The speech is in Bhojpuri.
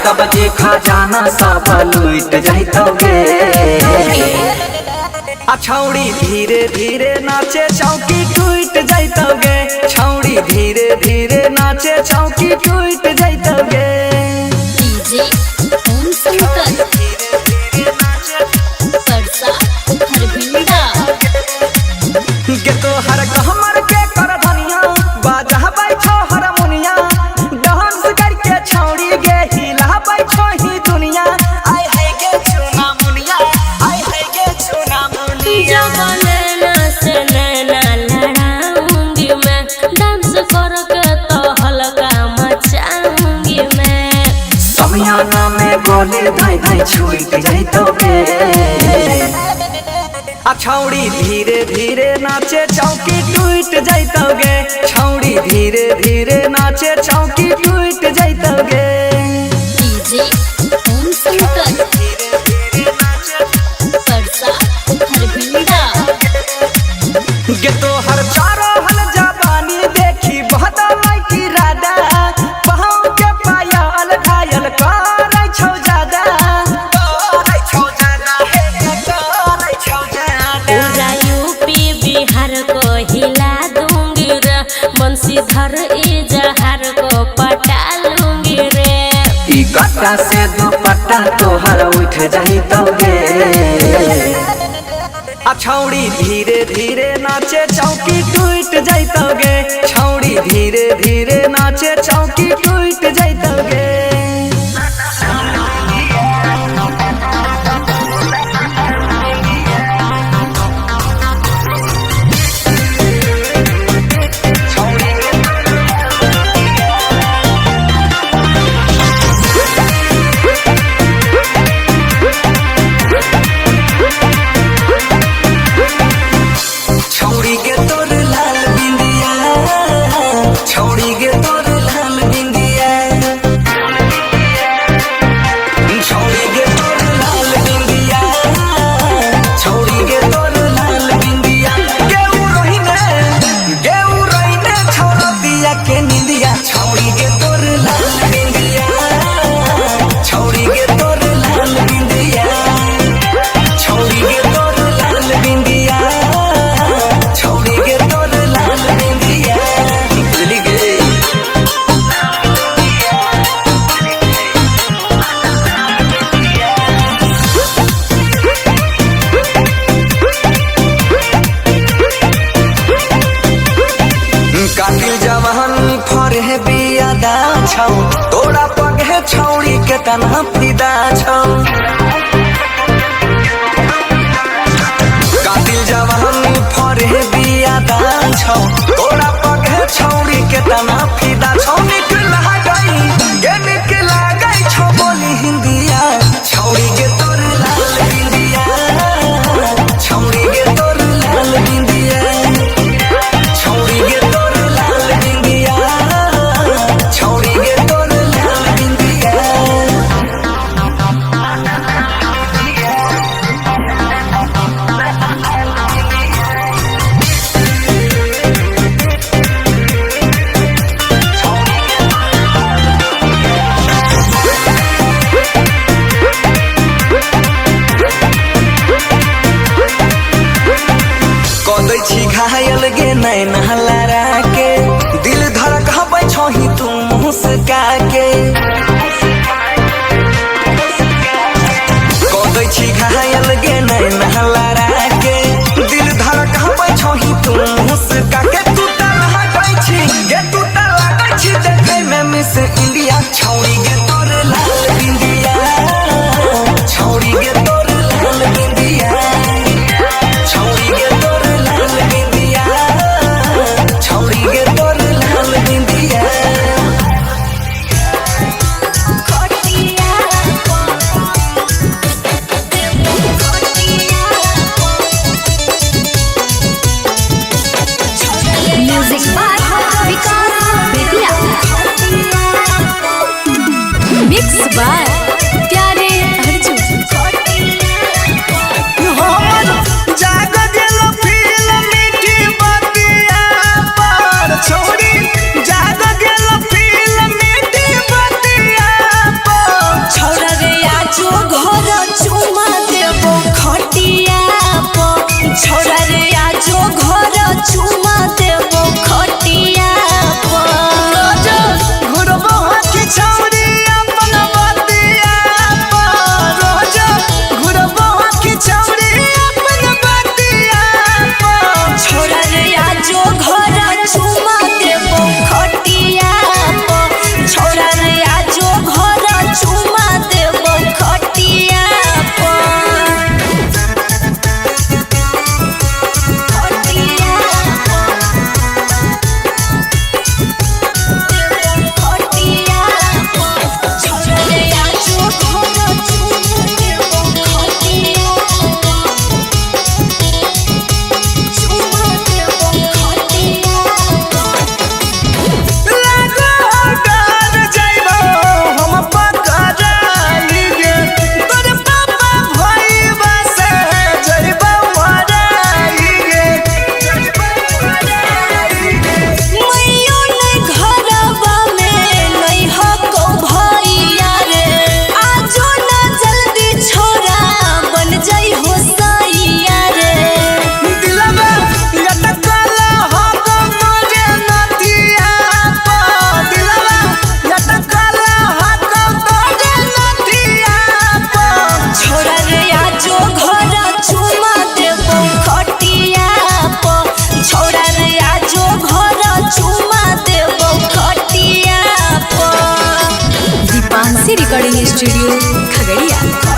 यादव जी खजाना सब लूट जैतोगे। छौड़ी धीरे धीरे नाचे चौकी टूट जैतोगे। छौड़ी धीरे धीरे नाचे चौकी टूट जैतोगे। डीजे ओम शंकर परसा हरभिंडा गे तो हर कहमर के कर धनिया बाजा बैठो हारमोनिया डांस करके छौड़ी गे हिला बैठो ही दुनिया। आय है गे चुना मुनिया, आय है गे चुना मुनिया। जब नैना से नैना लड़ाऊंगी मैं, डांस करके तो हल्का मचाऊंगी मैं। समियाना में गोली धाई धाई छूट जैतोगे। छौड़ी धीरे धीरे नाचे चौकी टूट जैतोगे। छौड़ी धीरे धीरे नाचे चौकी टूट जैतोगे। डीजे ओम शंकर परसा हरभिंडा गे तो हर चारो हल जवानी देखी बहुत लड़की राधा पाँव के पायल घायल करे छौ ज्यादा। करे छौ ज्यादा हे करे छौ ज्यादा। पूरा यूपी बिहार को हिला दूंगी रे, बंशीधर इजहार को पटा लूंगी रे। ई कट्टा से दुपट्टा तोहर उठ जैतोगे। छौड़ी धीरे धीरे नाचे चौकी टूट जैतोगे। छौड़ी धीरे धीरे नाचे चौकी टूट जैतोगे। छौड़ी गे तोर लाल बिंदिया, छौड़ी गे तोर लाल बिंदिया, छौड़ी गे तोर लाल बिंदिया, छौड़ी गे तोर लाल बिंदिया। गेऊ रोहिने छौड़ा दिया के निंदिया। छौड़ी गे तोर लाल बिंदिया, छौड़ी गे तोर लाल बिंदिया, छौड़ी गे तोर लाल बिंदिया, छौड़ी गे तोर लाल बिंदिया। बुझली गे कातिल जवान फरे बियादा छौ तोरा पगे छौड़ी के तना फिदा छौ। कातिल जवान फरे बियादा छौ तोरा पगे छौड़ी के तना फिदा छौ। निकला गई गे निकला गई छौ बोली हिंदिया। छौड़ी गे तोर लाल बिंदिया, छौड़ी गे तोर लाल बिंदिया, छौड़ी गे तोर लाल बिंदिया, छौड़ी गे तोर लाल बिंदिया। कदै छी घायल गे नैना लड़ा के, दिल धड़काबै छही तू मुस्का के। कदै छी घायल गे नैना लड़ा के, दिल धड़काबै छही तू मुस्का के। तू त लागै छी गे तू त लागै छी देखै में मिस इंडिया। छौड़ी गे तोर लाल बिंदिया, छौड़ी गे तोर लाल बिंदिया, छौड़ी गे तोर लाल बिंदिया, स्टूडियो खगड़िया।